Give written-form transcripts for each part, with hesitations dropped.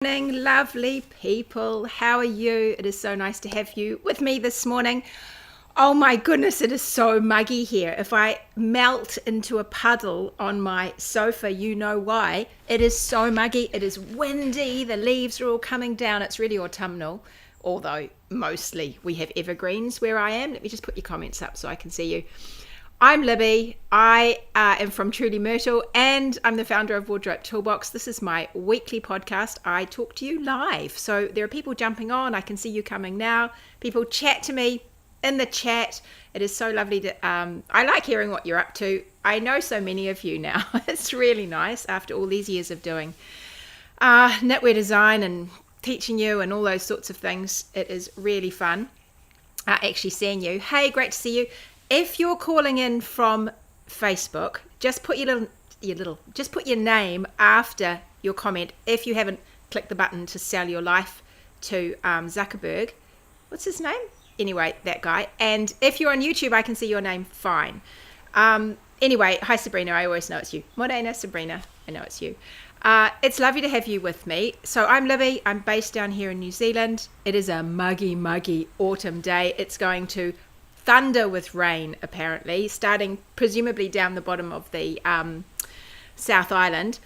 Morning, lovely people. How are you? It is so nice to have you with me this morning. Oh my goodness, it is so muggy here. If I melt into a puddle on my sofa, you know why. It is so muggy. It is windy. The leaves are all coming down. It's really autumnal, although mostly we have evergreens where I am. Let me just put your comments up so I can see you. I'm Libby. I am from Truly Myrtle, and I'm the founder of Wardrobe Toolbox. This is my weekly podcast. I talk to you live. So there are people jumping on. I can see you coming now. People chat to me in the chat. It is so lovely to, I like hearing what you're up to. I know so many of you now. It's really nice after all these years of doing knitwear design and teaching you and all those sorts of things. It is really fun actually seeing you. Hey, great to see you. If you're calling in from Facebook, just put just put your name after your comment. If you haven't clicked the button to sell your life to Zuckerberg, what's his name? Anyway, that guy. And if you're on YouTube, I can see your name fine. Anyway, hi Sabrina. I always know it's you. Morena, Sabrina. I know it's you. It's lovely to have you with me. So I'm Libby. I'm based down here in New Zealand. It is a muggy, muggy autumn day. It's going to thunder with rain, apparently, starting presumably down the bottom of the South Island,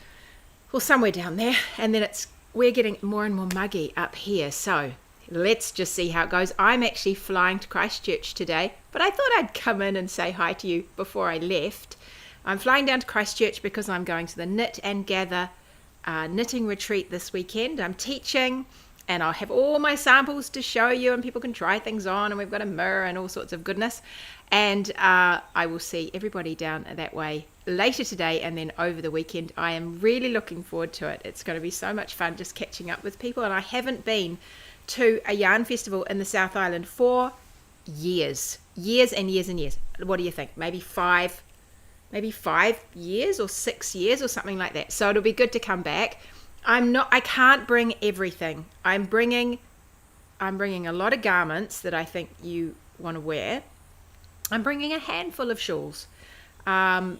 or somewhere down there, and then we're getting more and more muggy up here. So let's just see how it goes. I'm actually flying to Christchurch today, but I thought I'd come in and say hi to you before I left. I'm flying down to Christchurch because I'm going to the Knit and Gather knitting retreat this weekend. I'm teaching, and I'll have all my samples to show you, and people can try things on, and we've got a mirror and all sorts of goodness. And I will see everybody down that way later today and then over the weekend. I am really looking forward to it. It's going to be so much fun just catching up with people. And I haven't been to a yarn festival in the South Island for years and years and years. What do you think? Maybe 5 years or 6 years or something like that. So it'll be good to come back. I can't bring everything. I'm bringing a lot of garments that I think you want to wear. I'm bringing a handful of shawls. But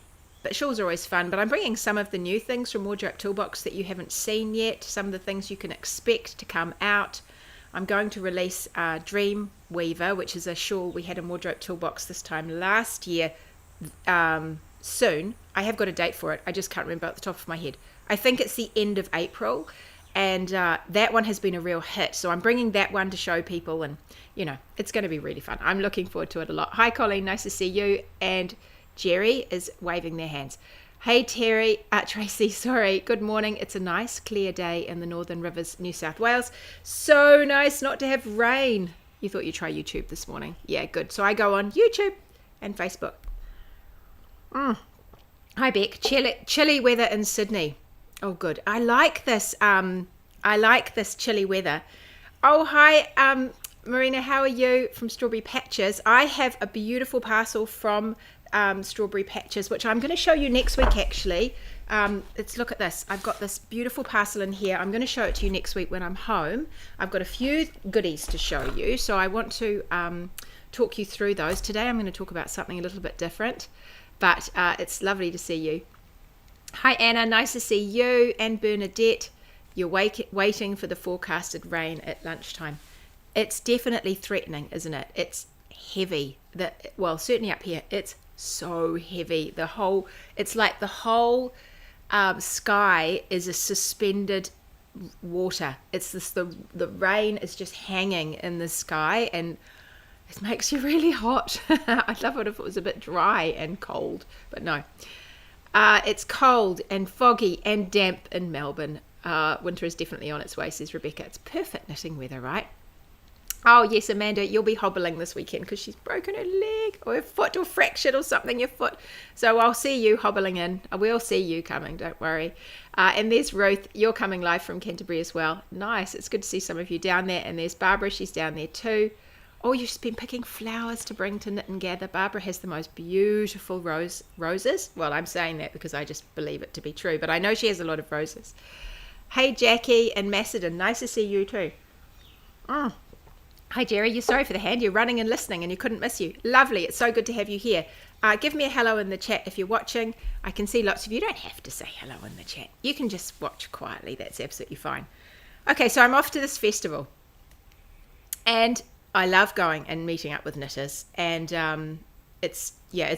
shawls are always fun. But I'm bringing some of the new things from Wardrobe Toolbox that you haven't seen yet. Some of the things you can expect to come out. I'm going to release Dream Weaver, which is a shawl we had in Wardrobe Toolbox this time last year, soon. I have got a date for it. I just can't remember at the top of my head. I think it's the end of April, and that one has been a real hit. So I'm bringing that one to show people, and it's going to be really fun. I'm looking forward to it a lot. Hi Colleen, nice to see you. And Jerry is waving their hands. Hey Tracy, sorry. Good morning. It's a nice clear day in the Northern Rivers, New South Wales. So nice not to have rain. You thought you'd try YouTube this morning. Yeah, good. So I go on YouTube and Facebook. Hi Beck. Chilly weather in Sydney. Oh, good. I like this chilly weather. Oh, hi, Marina. How are you from Strawberry Patches? I have a beautiful parcel from Strawberry Patches, which I'm going to show you next week, actually. Look at this. I've got this beautiful parcel in here. I'm going to show it to you next week when I'm home. I've got a few goodies to show you, so I want to talk you through those. Today I'm going to talk about something a little bit different, but it's lovely to see you. Hi Anna, nice to see you. And Bernadette, you're waiting for the forecasted rain at lunchtime. It's definitely threatening, isn't it? It's heavy. Certainly up here, it's so heavy. It's like the whole sky is a suspended water. It's the rain is just hanging in the sky, and it makes you really hot. I'd love it if it was a bit dry and cold, but no. It's cold and foggy and damp in Melbourne. Winter is definitely on its way, says Rebecca. It's perfect knitting weather, right? Oh, yes, Amanda, you'll be hobbling this weekend because she's broken her leg or her foot or fractured or something, your foot. So I'll see you hobbling in. We'll see you coming, don't worry. And there's Ruth. You're coming live from Canterbury as well. Nice. It's good to see some of you down there. And there's Barbara. She's down there too. Oh, you've just been picking flowers to bring to Knit and Gather. Barbara has the most beautiful roses. Well, I'm saying that because I just believe it to be true, but I know she has a lot of roses. Hey, Jackie and Macedon. Nice to see you too. Hi, Jerry. You're sorry for the hand. You're running and listening and you couldn't miss you. Lovely. It's so good to have you here. Give me a hello in the chat if you're watching. I can see lots of you. You don't have to say hello in the chat. You can just watch quietly. That's absolutely fine. Okay, so I'm off to this festival, and I love going and meeting up with knitters, and it's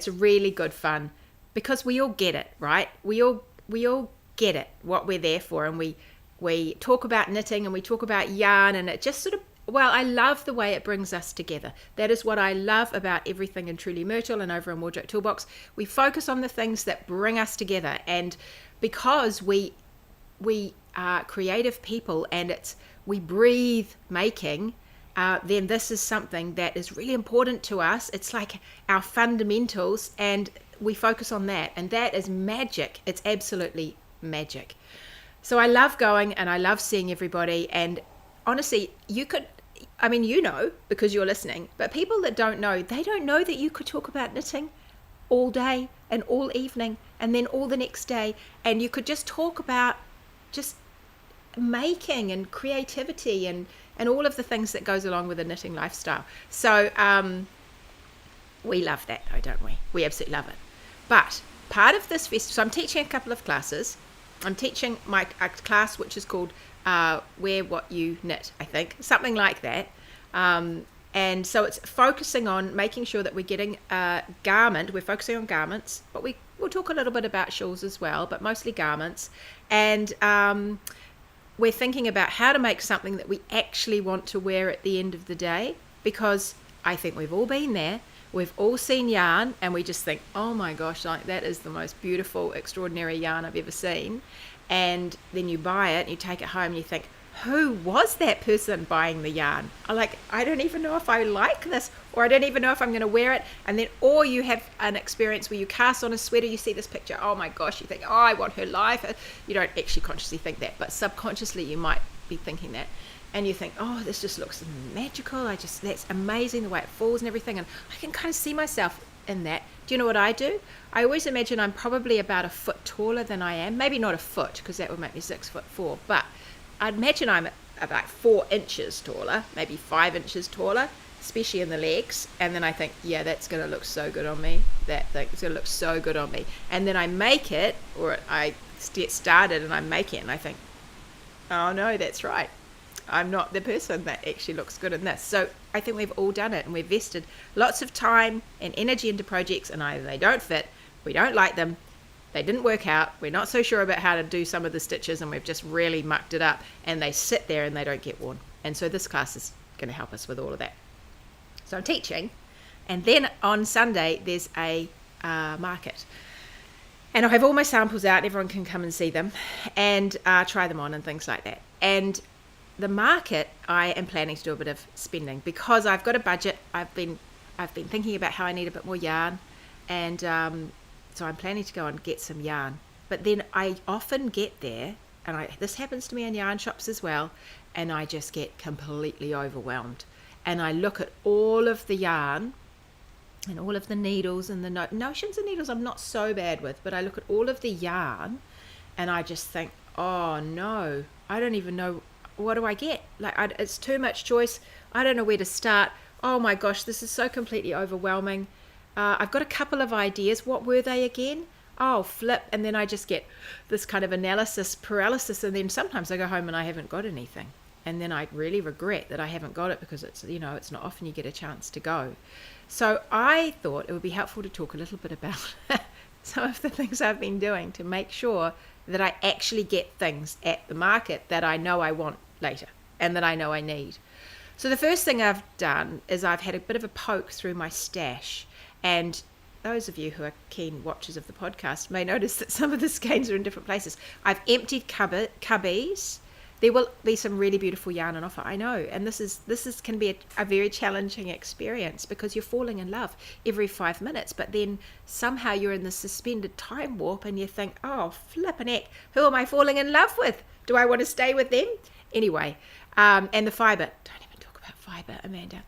really good fun because we all get it, right? We all get it, what we're there for, and we talk about knitting and we talk about yarn, and it just sort of, well, I love the way it brings us together. That is what I love about everything in Truly Myrtle and over in Wardrobe Toolbox. We focus on the things that bring us together, and because we are creative people and we breathe making, then this is something that is really important to us. It's like our fundamentals, and we focus on that, and that is magic. It's absolutely magic. So I love going and I love seeing everybody, and honestly, you know, because you're listening, but people that don't know, they don't know that you could talk about knitting all day and all evening and then all the next day, and you could just talk about just making and creativity and all of the things that goes along with a knitting lifestyle. So we love that though, don't we? We absolutely love it. But part of this festival, so I'm teaching a couple of classes. I'm teaching a class which is called Wear What You Knit, I think, something like that. And so it's focusing on making sure that we're getting a garment. We're focusing on garments, but we'll talk a little bit about shawls as well, but mostly garments. And we're thinking about how to make something that we actually want to wear at the end of the day, because I think we've all been there. We've all seen yarn and we just think, oh my gosh, like that is the most beautiful, extraordinary yarn I've ever seen. And then you buy it and you take it home and you think, who was that person buying the yarn? I don't even know if I like this, or I don't even know if I'm going to wear it. And then, or you have an experience where you cast on a sweater, you see this picture, oh my gosh, you think, oh, I want her life. You don't actually consciously think that, but subconsciously you might be thinking that. And you think, oh, this just looks magical. That's amazing, the way it falls and everything. And I can kind of see myself in that. Do you know what I do? I always imagine I'm probably about a foot taller than I am. Maybe not a foot, because that would make me 6'4", but I'd imagine I'm about 4 inches taller, maybe 5 inches taller, especially in the legs. And then I think, yeah, that's going to look so good on me. That thing is going to look so good on me. And then I make it, or I get started and I make it, and I think, oh no, that's right. I'm not the person that actually looks good in this. So I think we've all done it, and we've vested lots of time and energy into projects, and either they don't fit, we don't like them, they didn't work out, we're not so sure about how to do some of the stitches, and we've just really mucked it up, and they sit there and they don't get worn. And so this class is going to help us with all of that. So I'm teaching, and then on Sunday there's a market, and I have all my samples out, everyone can come and see them and try them on and things like that. And the market, I am planning to do a bit of spending because I've got a budget. I've been thinking about how I need a bit more yarn, and so I'm planning to go and get some yarn. But then I often get there, and this happens to me in yarn shops as well, and I just get completely overwhelmed. And I look at all of the yarn and all of the needles and the notions of needles I'm not so bad with, but I look at all of the yarn and I just think, oh no, I don't even know, what do I get? It's too much choice. I don't know where to start. Oh my gosh, this is so completely overwhelming. I've got a couple of ideas. What were they again? Oh, flip. And then I just get this kind of analysis paralysis. And then sometimes I go home and I haven't got anything. And then I really regret that I haven't got it, because it's not often you get a chance to go. So I thought it would be helpful to talk a little bit about some of the things I've been doing to make sure that I actually get things at the market that I know I want later and that I know I need. So the first thing I've done is I've had a bit of a poke through my stash, and those of you who are keen watchers of the podcast may notice that some of the skeins are in different places. I've emptied cubbies. There will be some really beautiful yarn on offer, I know, and this can be a very challenging experience, because you're falling in love every 5 minutes, but then somehow you're in this suspended time warp and you think, oh, flippin' heck, who am I falling in love with? Do I want to stay with them? Anyway, and the fibre, don't even talk about fibre, Amanda.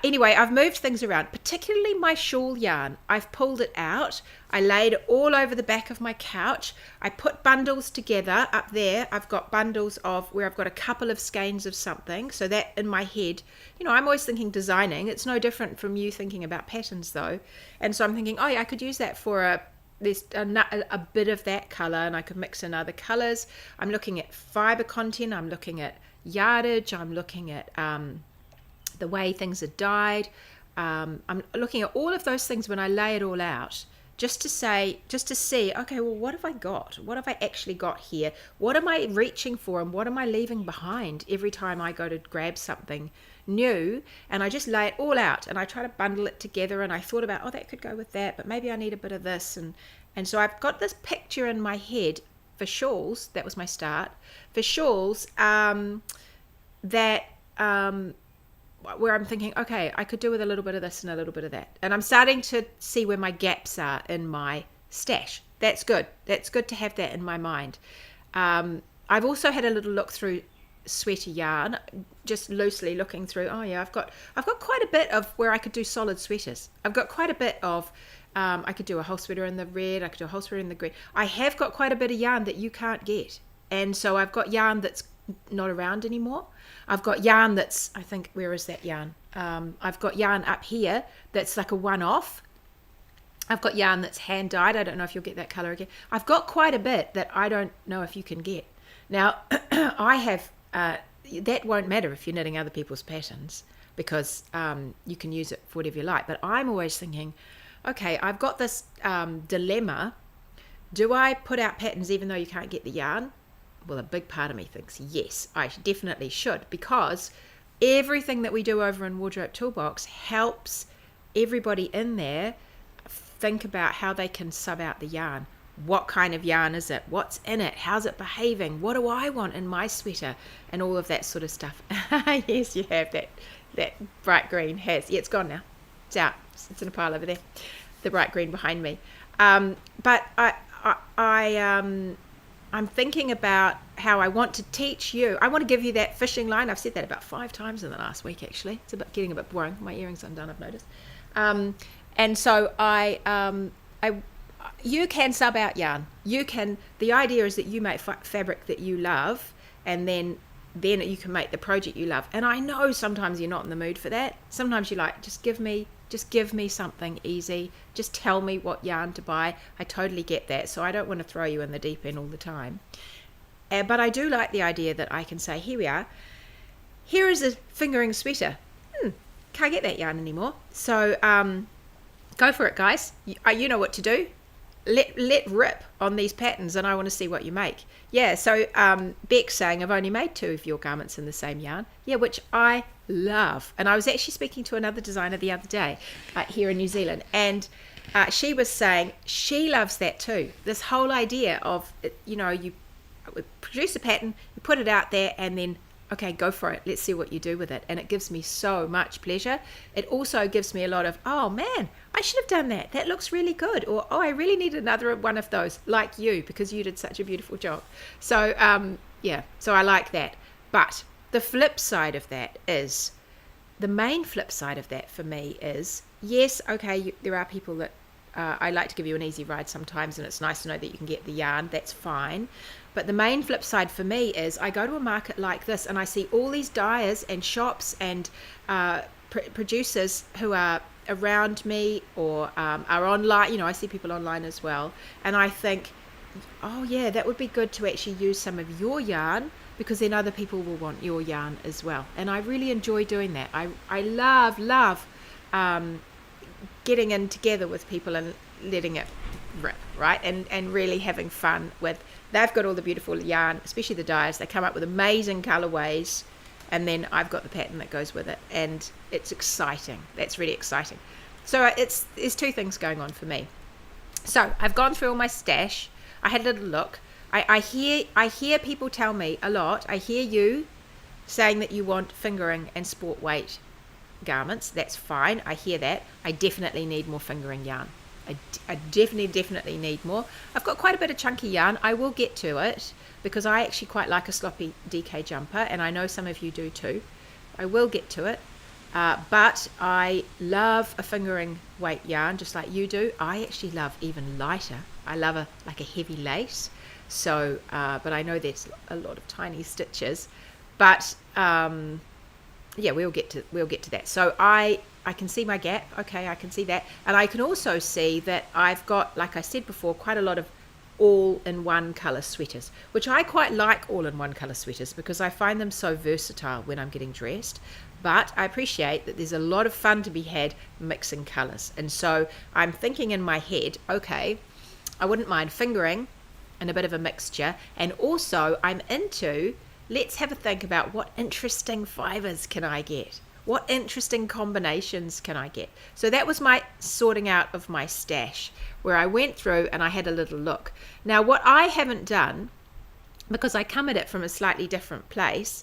Anyway, I've moved things around, particularly my shawl yarn. I've pulled it out. I laid it all over the back of my couch. I put bundles together up there. I've got bundles of where I've got a couple of skeins of something. So that in my head, I'm always thinking designing. It's no different from you thinking about patterns though. And so I'm thinking, oh yeah, I could use that for there's a bit of that color, and I could mix in other colors. I'm looking at fiber content, I'm looking at yardage, I'm looking at the way things are dyed. I'm looking at all of those things when I lay it all out, just to see, okay, well, what have I got? What have I actually got here? What am I reaching for, and what am I leaving behind every time I go to grab something new? And I just lay it all out, and I try to bundle it together, and I thought about, oh, that could go with that, but maybe I need a bit of this, and so I've got this picture in my head for shawls. That was my start for shawls, where I'm thinking, okay, I could do with a little bit of this and a little bit of that. And I'm starting to see where my gaps are in my stash. That's good. That's good to have that in my mind. I've also had a little look through sweater yarn, just loosely looking through. Oh yeah, I've got quite a bit of where I could do solid sweaters. I've got quite a bit of, I could do a whole sweater in the red, I could do a whole sweater in the green. I have got quite a bit of yarn that you can't get. And so I've got yarn that's not around anymore. I've got yarn that's, I think, where is that yarn? I've got yarn up here that's like a one-off. I've got yarn that's hand dyed. I don't know if you'll get that color again. I've got quite a bit that I don't know if you can get. Now, I have, that won't matter if you're knitting other people's patterns, because you can use it for whatever you like. But I'm always thinking, okay, I've got this dilemma. Do I put out patterns even though you can't get the yarn? Well, a big part of me thinks, yes, I definitely should, because everything that we do over in Wardrobe Toolbox helps everybody in there think about how they can sub out the yarn. What kind of yarn is it? What's in it? How's it behaving? What do I want in my sweater? And all of that sort of stuff. Yes, you have that bright green has. Yeah, it's gone now. It's out. It's in a pile over there. The bright green behind me. But I'm thinking about how I want to teach you. I want to give you that fishing line. I've said that about 5 times in the last week, actually. It's getting a bit boring. My earrings undone, I've noticed. And so you can sub out yarn. The idea is that you make fabric that you love, and then you can make the project you love. And I know sometimes you're not in the mood for that. Sometimes you're like, just give me something easy. Just tell me what yarn to buy. I totally get that. So I don't want to throw you in the deep end all the time. But I do like the idea that I can say, here we are. Here is a fingering sweater. Can't get that yarn anymore. So go for it, guys. You know what to do. Let rip on these patterns, and I want to see what you make. Yeah, so Beck's saying, I've only made 2 of your garments in the same yarn. Yeah, which I love. And I was actually speaking to another designer the other day here in New Zealand, and she was saying she loves that too. This whole idea of, you produce a pattern, you put it out there, and then, okay, go for it. Let's see what you do with it. And it gives me so much pleasure. It also gives me a lot of, oh man, I should have done that. That looks really good. Or, oh, I really need another one of those, like you, because you did such a beautiful job. So, so I like that. But the flip side of that is, the main flip side of that for me is, yes, okay, there are people that I like to give you an easy ride sometimes, and it's nice to know that you can get the yarn. That's fine. But the main flip side for me is, I go to a market like this and I see all these dyers and shops and producers who are around me or are online. I see people online as well. And I think, oh yeah, that would be good to actually use some of your yarn, because then other people will want your yarn as well. And I really enjoy doing that. I love getting in together with people and letting it rip, right? And really having fun with, they've got all the beautiful yarn, especially the dyers. They come up with amazing colorways, and then I've got the pattern that goes with it, and it's exciting. That's really exciting. So there's 2 things going on for me. So I've gone through all my stash. I had a little look. I hear people tell me a lot. I hear you saying that you want fingering and sport weight garments. That's fine. I hear that. I definitely need more fingering yarn. I definitely need more. I've got quite a bit of chunky yarn. I will get to it, because I actually quite like a sloppy DK jumper, and I know some of you do too. I will get to it. But I love a fingering weight yarn, just like you do. I actually love even lighter. I love a heavy lace. So, but I know there's a lot of tiny stitches. But yeah, we'll get to that. So I I can see my gap. Okay, I can see that. And I can also see that I've got, like I said before, quite a lot of all-in-one colour sweaters, which I quite like all-in-one colour sweaters because I find them so versatile when I'm getting dressed. But I appreciate that there's a lot of fun to be had mixing colours. And so I'm thinking in my head, okay, I wouldn't mind fingering in a bit of a mixture. And also I'm into, let's have a think about what interesting fibres can I get? What interesting combinations can I get? So that was my sorting out of my stash, where I went through and I had a little look. Now, what I haven't done, because I come at it from a slightly different place,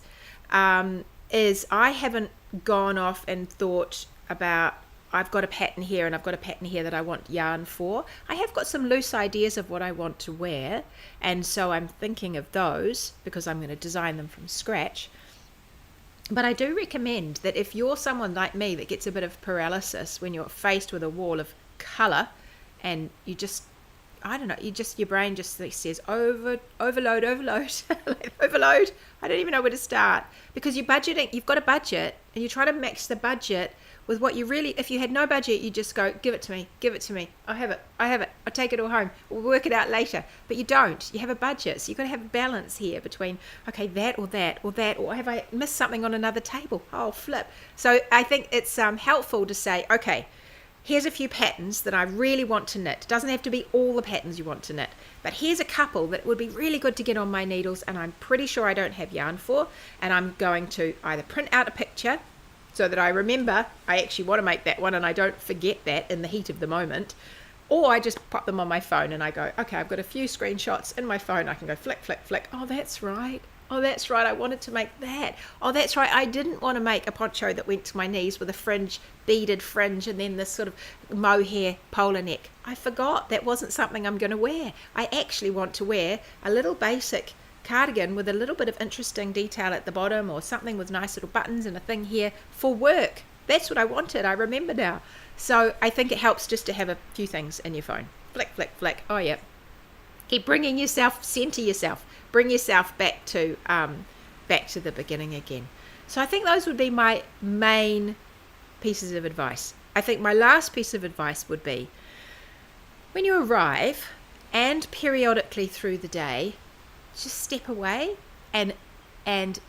is I haven't gone off and thought about, I've got a pattern here and I've got a pattern here that I want yarn for. I have got some loose ideas of what I want to wear, and so I'm thinking of those because I'm going to design them from scratch. But I do recommend that if you're someone like me that gets a bit of paralysis when you're faced with a wall of colour and you just, I don't know, your brain just says overload, overload. I don't even know where to start, because you've got a budget and you try to match the budget with what you really, if you had no budget, you just go, give it to me. I have it. I'll take it all home. We'll work it out later. But you don't. You have a budget. So you've got to have a balance here between, okay, that, or have I missed something on another table? Oh, flip. So I think it's helpful to say, okay, here's a few patterns that I really want to knit. It doesn't have to be all the patterns you want to knit, but here's a couple that would be really good to get on my needles and I'm pretty sure I don't have yarn for, and I'm going to either print out a picture so that I remember I actually want to make that one and I don't forget that in the heat of the moment, or I just pop them on my phone and I go, okay, I've got a few screenshots in my phone. I can go flick, flick, flick. Oh, that's right. I wanted to make that. Oh, that's right. I didn't want to make a poncho that went to my knees with a beaded fringe and then this sort of mohair polar neck. I forgot that wasn't something I'm going to wear. I actually want to wear a little basic cardigan with a little bit of interesting detail at the bottom, or something with nice little buttons and a thing here for work. That's what I wanted. I remember now. So I think it helps just to have a few things in your phone. Flick, flick, flick. Oh, yeah. Keep bringing yourself, center yourself, bring yourself back to the beginning again. So I think those would be my main pieces of advice. I think my last piece of advice would be, when you arrive and periodically through the day, just step away and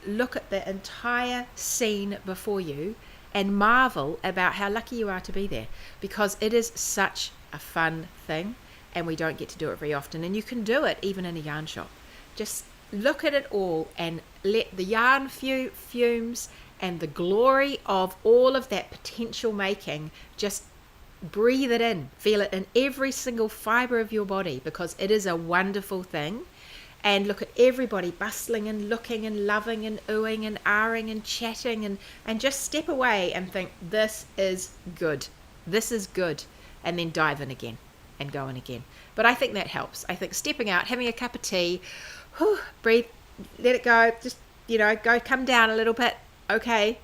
look at the entire scene before you and marvel about how lucky you are to be there, because it is such a fun thing and we don't get to do it very often. And you can do it even in a yarn shop. Just look at it all and let the yarn fumes and the glory of all of that potential making, just breathe it in, feel it in every single fibre of your body, because it is a wonderful thing. And look at everybody bustling and looking and loving and oohing and ahhing and chatting, and just step away and think, this is good. This is good. And then dive in again and go in again. But I think that helps. I think stepping out, having a cup of tea, breathe, let it go, just, come down a little bit. Okay.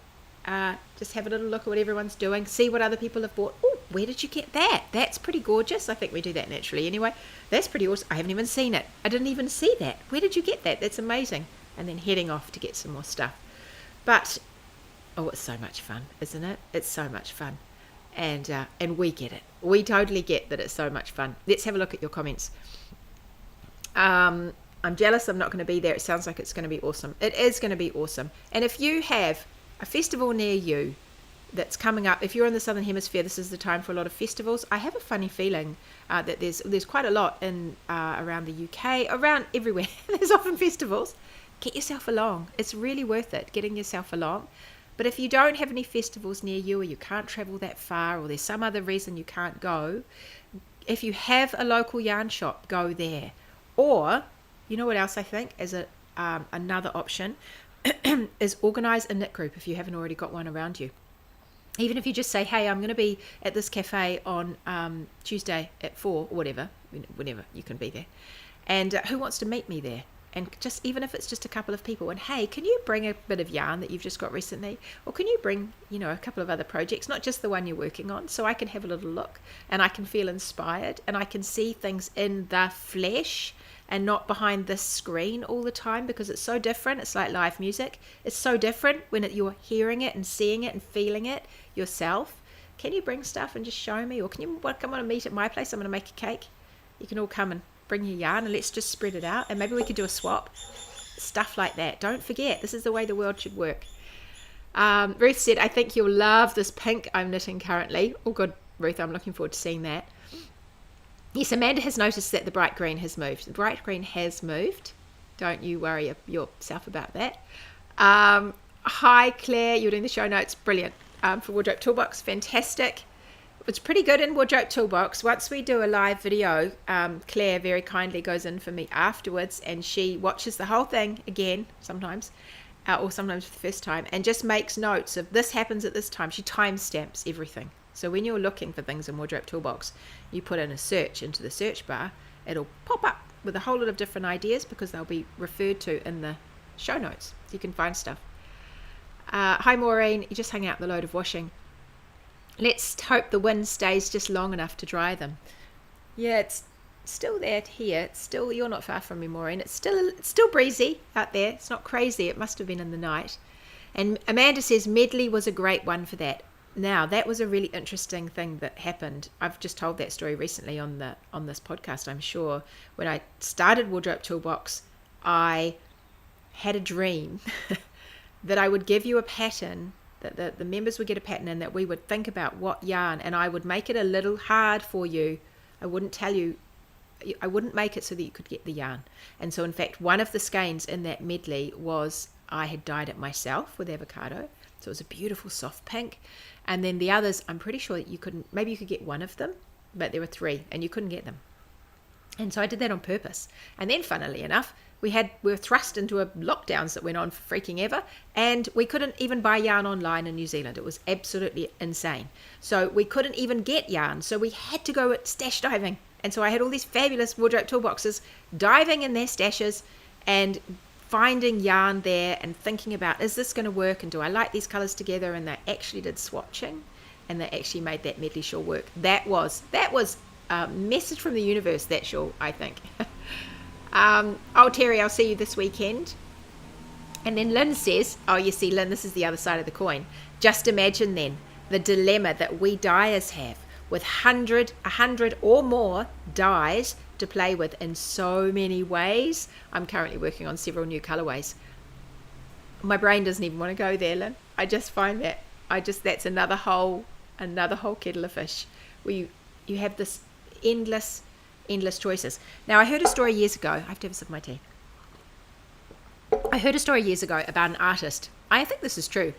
Just have a little look at what everyone's doing. See what other people have bought. Oh, where did you get that? That's pretty gorgeous. I think we do that naturally anyway. That's pretty awesome. I haven't even seen it. I didn't even see that. Where did you get that? That's amazing. And then heading off to get some more stuff. But, it's so much fun, isn't it? It's so much fun. And we get it. We totally get that it's so much fun. Let's have a look at your comments. I'm jealous I'm not going to be there. It sounds like it's going to be awesome. It is going to be awesome. And if you have a festival near you that's coming up, if you're in the Southern Hemisphere, this is the time for a lot of festivals. I have a funny feeling that there's quite a lot in around the UK, around everywhere. There's often festivals. Get yourself along. It's really worth it, getting yourself along. But if you don't have any festivals near you, or you can't travel that far, or there's some other reason you can't go, if you have a local yarn shop, go there. Or, you know what else I think is another option, is organise a knit group if you haven't already got one around you. Even if you just say, hey, I'm going to be at this cafe on Tuesday at 4, or whatever you can be there. And who wants to meet me there? And just, even if it's just a couple of people, and hey, can you bring a bit of yarn that you've just got recently? Or can you bring, a couple of other projects, not just the one you're working on, so I can have a little look and I can feel inspired and I can see things in the flesh and not behind this screen all the time, because it's so different. It's like live music. It's so different when you're hearing it and seeing it and feeling it yourself. can you bring stuff and just show me? Or can you come on and meet at my place? I'm going to make a cake. You can all come and bring your yarn and let's just spread it out. And maybe we could do a swap. Stuff like that. Don't forget, this is the way the world should work. Ruth said, I think you'll love this pink I'm knitting currently. Oh, good, Ruth. I'm looking forward to seeing that. Yes, Amanda has noticed that the bright green has moved. The bright green has moved. Don't you worry yourself about that. Hi, Claire. You're doing the show notes. Brilliant. For Wardrobe Toolbox. Fantastic. It's pretty good in Wardrobe Toolbox. Once we do a live video, Claire very kindly goes in for me afterwards and she watches the whole thing again sometimes, or sometimes for the first time, and just makes notes of this happens at this time. She timestamps everything. So when you're looking for things in Wardrobe Toolbox, you put in a search into the search bar, it'll pop up with a whole lot of different ideas because they'll be referred to in the show notes. You can find stuff. Hi Maureen, you just hung out the load of washing. Let's hope the wind stays just long enough to dry them. Yeah, it's still there here. It's still, you're not far from me, Maureen. It's still breezy out there. It's not crazy. It must have been in the night. And Amanda says Medley was a great one for that. Now, that was a really interesting thing that happened. I've just told that story recently on this podcast, I'm sure. When I started Wardrobe Toolbox, I had a dream that I would give you a pattern, that the members would get a pattern and that we would think about what yarn, and I would make it a little hard for you. I wouldn't make it so that you could get the yarn. And so in fact, one of the skeins in that medley was, I had dyed it myself with avocado. So it was a beautiful soft pink. And then the others, I'm pretty sure that you couldn't, maybe you could get one of them, but there were 3 and you couldn't get them. And so I did that on purpose. And then funnily enough, we were thrust into a lockdowns that went on for freaking ever, and we couldn't even buy yarn online in New Zealand. It was absolutely insane. So we couldn't even get yarn. So we had to go stash diving. And so I had all these fabulous Wardrobe Toolboxes, diving in their stashes and finding yarn there and thinking about, is this going to work? And do I like these colors together? And they actually did swatching and they actually made that medley shawl work. That was a message from the universe, that shawl, I think. Terry, I'll see you this weekend. And then Lynn says, oh, you see, Lynn, this is the other side of the coin. Just imagine then the dilemma that we dyers have with 100 or more dyes to play with in so many ways. I'm currently working on several new colorways. My brain doesn't even want to go there, Lynn. I just find that's another whole kettle of fish where you have this endless choices. Now, I heard a story years ago. I have to have a sip of my tea. I heard a story years ago about an artist. I think this is true.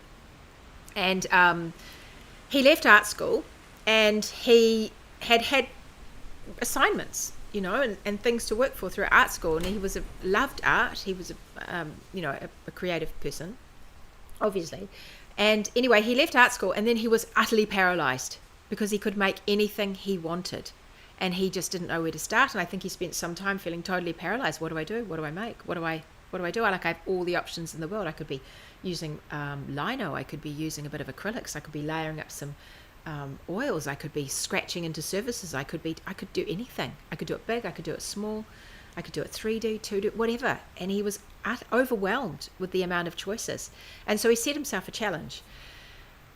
And he left art school and he had assignments, and things to work for through art school. And he loved art. He was a creative person, obviously. And anyway, he left art school and then he was utterly paralyzed because he could make anything he wanted. And he just didn't know where to start. And I think he spent some time feeling totally paralyzed. What do I do? What do I make? What do I do? I have all the options in the world. I could be using lino. I could be using a bit of acrylics. I could be layering up some oils. I could be scratching into surfaces. I could do anything. I could do it big. I could do it small. I could do it 3D, 2D, whatever. And he was overwhelmed with the amount of choices. And so he set himself a challenge.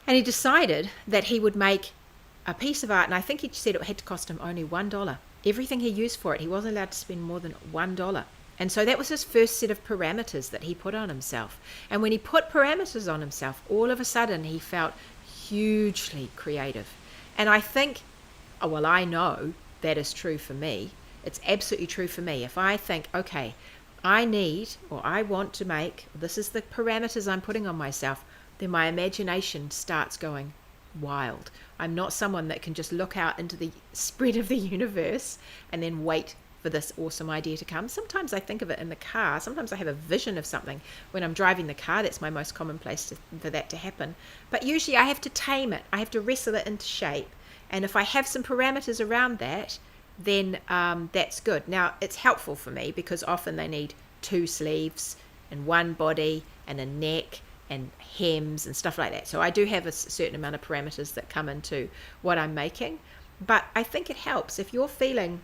And he decided that he would make a piece of art, and I think he said it had to cost him only $1. Everything he used for it, he wasn't allowed to spend more than $1. And so that was his first set of parameters that he put on himself. And when he put parameters on himself, all of a sudden he felt hugely creative. And I think, I know that is true for me. It's absolutely true for me. If I think, okay, I want to make, this is the parameters I'm putting on myself, then my imagination starts going wild. I'm not someone that can just look out into the spread of the universe and then wait for this awesome idea to come. Sometimes I think of it in the car. Sometimes I have a vision of something when I'm driving the car. That's my most common place for that to happen. But usually I have to tame it. I have to wrestle it into shape. And if I have some parameters around that, then that's good. Now, it's helpful for me because often they need 2 sleeves and 1 body and a neck and hems and stuff like that. So I do have a certain amount of parameters that come into what I'm making. But I think it helps if you're feeling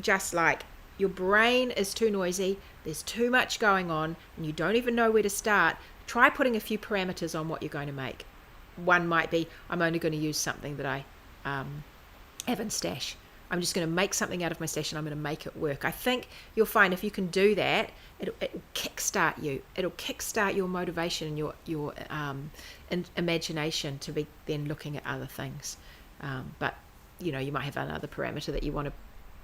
just like your brain is too noisy, there's too much going on, and you don't even know where to start. Try putting a few parameters on what you're going to make. one might be, I'm only going to use something that I have in stash. I'm just going to make something out of my stash and I'm going to make it work. I think you'll find if you can do that, it'll kickstart you. It'll kickstart your motivation and your imagination to be then looking at other things. But you might have another parameter that you want to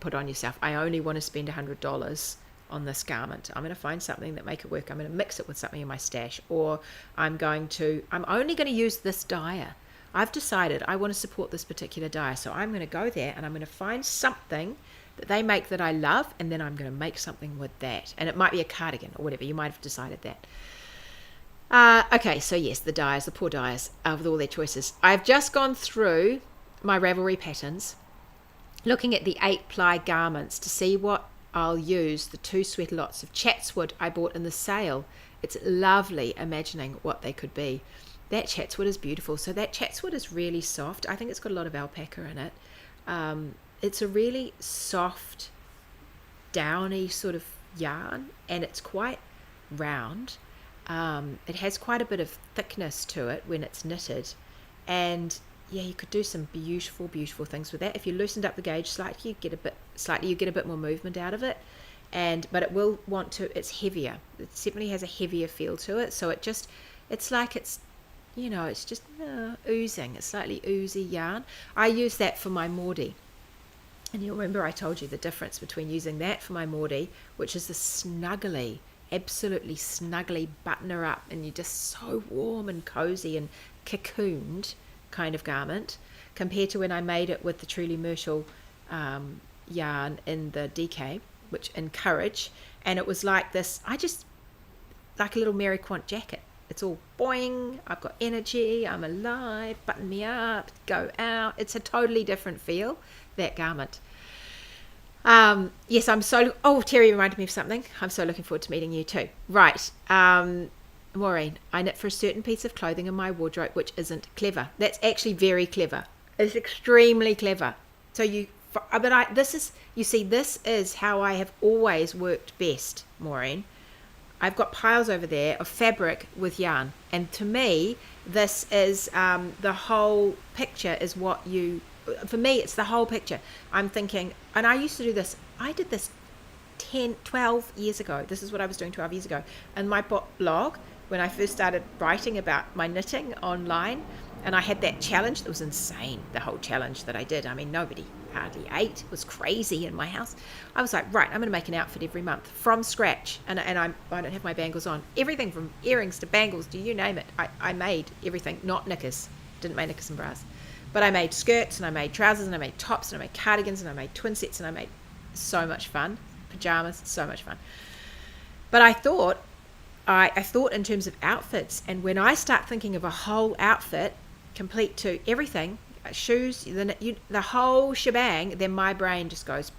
put on yourself. I only want to spend $100 on this garment. I'm going to find something that make it work. I'm going to mix it with something in my stash, or I'm only going to use this dyer. I've decided I want to support this particular dyer, so I'm going to go there and I'm going to find something that they make that I love, and then I'm going to make something with that. And it might be a cardigan or whatever. You might have decided that. Okay, so yes, the dyers, the poor dyers, with all their choices. I've just gone through my Ravelry patterns, looking at the 8-ply garments to see what I'll use. The 2 sweater lots of chatswood I bought in the sale. It's lovely imagining what they could be. That chatswood is beautiful. So that chatswood is really soft. I think it's got a lot of alpaca in it. It's a really soft, downy sort of yarn, and it's quite round. It has quite a bit of thickness to it when it's knitted, and yeah, you could do some beautiful things with that. If you loosened up the gauge slightly, you get a bit more movement out of it. But it will want to. It's heavier. It definitely has a heavier feel to it. So it's just oozing. It's slightly oozy yarn. I use that for my Maudie. And you'll remember I told you the difference between using that for my Maudie, which is the snuggly, absolutely snuggly button-her up, and you're just so warm and cozy and cocooned kind of garment, compared to when I made it with the Truly Myrtle yarn in the DK, which in Courage, and it was like this, like a little Mary Quant jacket. It's all boing, I've got energy, I'm alive, button me up, go out. It's a totally different feel, that garment. Yes, Terry reminded me of something. I'm so looking forward to meeting you too. Right, Maureen, I knit for a certain piece of clothing in my wardrobe which isn't clever. That's actually very clever. It's extremely clever. So this is how I have always worked best, Maureen. I've got piles over there of fabric with yarn, and to me this is the whole picture. For me it's the whole picture. I'm thinking, and I used to do this, I did this 12 years ago. This is what I was doing 12 years ago. And my blog, when I first started writing about my knitting online, and I had that challenge that was insane, the whole challenge that I did. I mean, nobody hardly ate. It was crazy in my house. I was like, right, I'm going to make an outfit every month from scratch. And I don't have my bangles on. Everything from earrings to bangles to you name it. I made everything, not knickers. Didn't make knickers and bras. But I made skirts, and I made trousers, and I made tops, and I made cardigans, and I made twin sets, and I made so much fun. Pajamas, so much fun. But I thought in terms of outfits, and when I start thinking of a whole outfit, complete to everything, shoes, the whole shebang, then my brain just goes,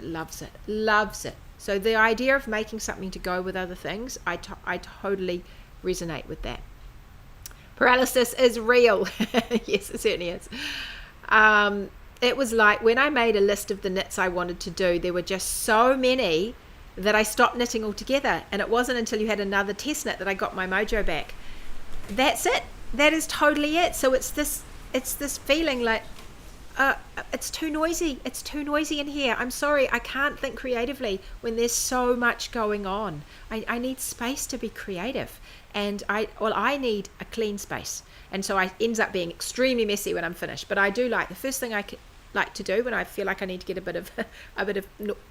loves it. So the idea of making something to go with other things, I totally resonate with that. Paralysis is real. Yes, it certainly is. It was like when I made a list of the knits I wanted to do, there were just so many that I stopped knitting altogether, and it wasn't until you had another test knit that I got my mojo back. That's it. That is totally it. So it's this feeling like it's too noisy. It's too noisy in here. I'm sorry, I can't think creatively when there's so much going on. I need space to be creative, and I need a clean space. And so I ends up being extremely messy when I'm finished. But I do like, the first thing I like to do when I feel like I need to get a bit of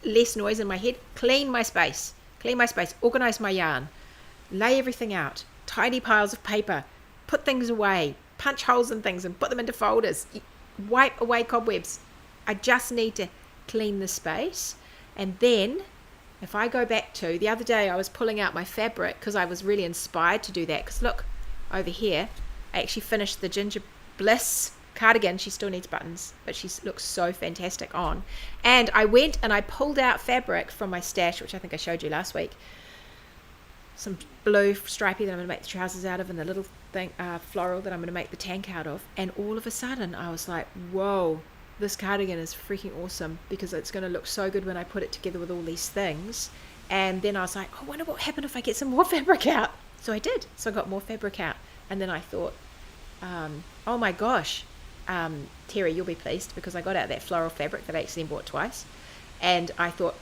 less noise in my head, clean my space, organize my yarn, lay everything out, tidy piles of paper, put things away, punch holes in things and put them into folders, wipe away cobwebs. I just need to clean the space. And then if I go back to the other day, I was pulling out my fabric because I was really inspired to do that, because look over here, I actually finished the Ginger Bliss cardigan. She still needs buttons, but she looks so fantastic on. And I went and I pulled out fabric from my stash, which I think I showed you last week, some blue stripy that I'm going to make the trousers out of, and the little thing floral that I'm going to make the tank out of. And all of a sudden I was like, whoa, this cardigan is freaking awesome, because it's going to look so good when I put it together with all these things. And then I was like, I wonder what happened if I get some more fabric out. So I did. So I got more fabric out, and then I thought, oh my gosh, Terry, you'll be pleased because I got out that floral fabric that I actually bought twice, and I thought,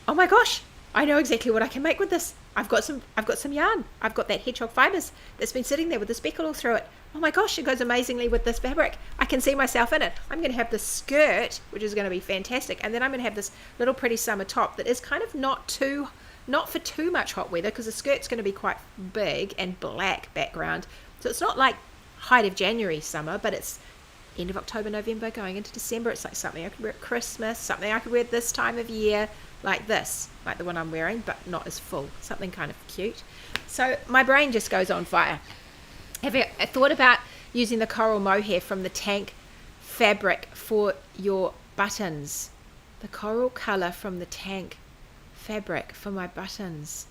oh my gosh, I know exactly what I can make with this. I've got some yarn. I've got that hedgehog fibers that's been sitting there with the speckle all through it. Oh my gosh, it goes amazingly with this fabric. I can see myself in it. I'm going to have this skirt, which is going to be fantastic, and then I'm going to have this little pretty summer top that is kind of not for too much hot weather, because the skirt's going to be quite big and black background. So it's not like height of January summer, but it's end of October, November, going into December. It's like something I could wear at Christmas, something I could wear this time of year, like this, like the one I'm wearing, but not as full, something kind of cute. So my brain just goes on fire. Have you thought about using the coral mohair from the tank fabric for your buttons? The coral colour from the tank fabric for my buttons.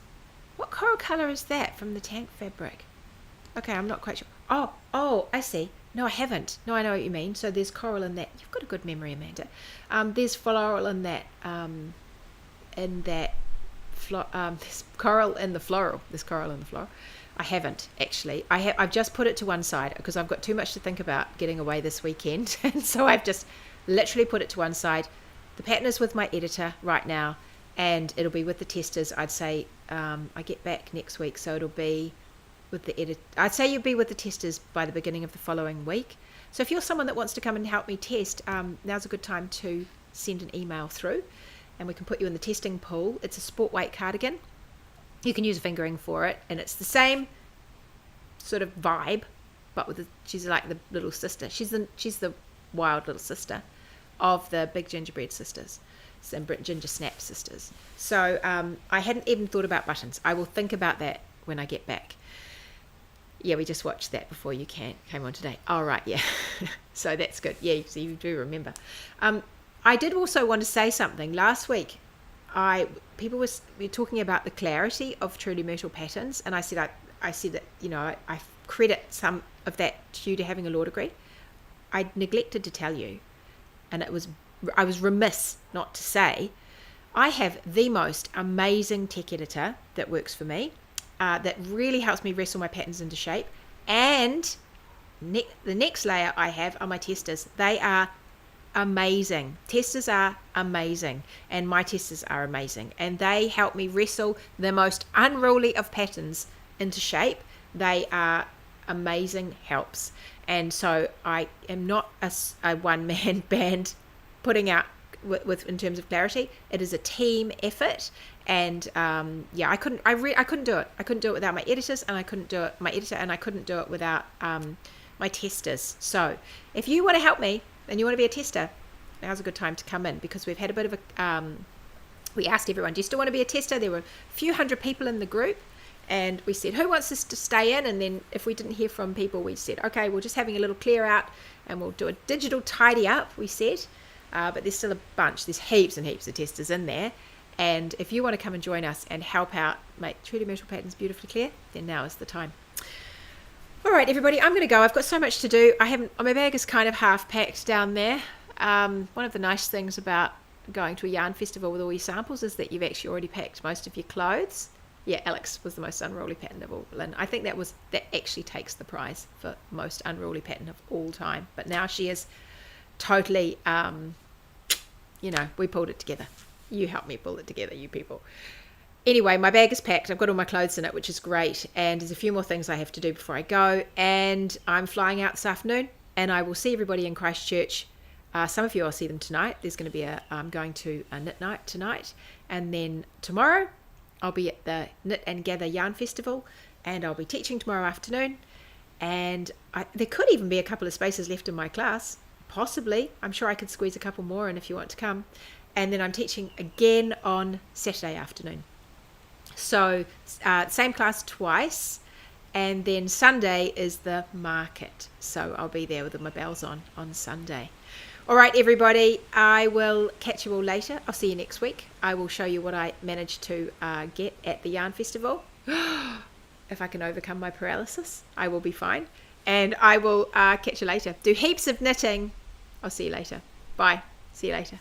What coral colour is that from the tank fabric? Okay, I'm not quite sure. Oh, I see. No, I haven't. No, I know what you mean. So there's coral in that. You've got a good memory, Amanda. There's floral in that. There's coral in the floral. There's coral in the floral. I haven't actually. I've just put it to one side because I've got too much to think about getting away this weekend, and so I've just literally put it to one side. The pattern is with my editor right now, and it'll be with the testers. I'd say I get back next week, so it'll be with the edit. I'd say you'll be with the testers by the beginning of the following week. So if you're someone that wants to come and help me test, now's a good time to send an email through, and we can put you in the testing pool. It's a sport weight cardigan. You can use a fingering for it, and it's the same sort of vibe, but she's like the little sister. She's the wild little sister of the big gingerbread sisters and ginger snap sisters. So I hadn't even thought about buttons. I will think about that when I get back. Yeah, we just watched that before you came on today. Oh, right, yeah. So that's good. Yeah, so you do remember. I did also want to say something. Last week, people were talking about the clarity of Truly Myrtle patterns, and I said that, you know, I credit some of that due to having a law degree. I neglected to tell you, and I was remiss not to say, I have the most amazing tech editor that works for me, that really helps me wrestle my patterns into shape. And the next layer I have are my testers. They are amazing. Testers are amazing, and my testers are amazing, and they help me wrestle the most unruly of patterns into shape. They are amazing helps, and so I am not a one-man band putting out with in terms of clarity. It is a team effort, and I couldn't do it. I couldn't do it without my editors, and I couldn't do it and I couldn't do it without my testers. So if you want to help me and you want to be a tester, now's a good time to come in, because we've had a bit of a we asked everyone, do you still want to be a tester? There were a few hundred people in the group, and we said, who wants us to stay in? And then if we didn't hear from people, we said, okay, we're just having a little clear out and we'll do a digital tidy up, we said. But there's still a bunch. There's heaps and heaps of testers in there. And if you want to come and join us and help out make Truly Myrtle patterns beautifully clear, then now is the time. All right, everybody, I'm going to go. I've got so much to do. My bag is kind of half packed down there. One of the nice things about going to a yarn festival with all your samples is that you've actually already packed most of your clothes. Yeah, Alex was the most unruly pattern of all. And I think that actually takes the prize for most unruly pattern of all time. But now she is totally, we pulled it together. You helped me pull it together, you people. Anyway, my bag is packed. I've got all my clothes in it, which is great. And there's a few more things I have to do before I go. And I'm flying out this afternoon, and I will see everybody in Christchurch. Some of you, I'll see them tonight. There's going to be I'm going to a knit night tonight. And then tomorrow, I'll be at the Knit and Gather Yarn Festival, and I'll be teaching tomorrow afternoon. And there could even be a couple of spaces left in my class. Possibly. I'm sure I could squeeze a couple more in if you want to come. And then I'm teaching again on Saturday afternoon. So same class twice, and then Sunday is the market. So I'll be there with my bells on Sunday. All right, everybody, I will catch you all later. I'll see you next week. I will show you what I managed to get at the Yarn Festival. If I can overcome my paralysis, I will be fine. And I will catch you later. Do heaps of knitting. I'll see you later. Bye. See you later.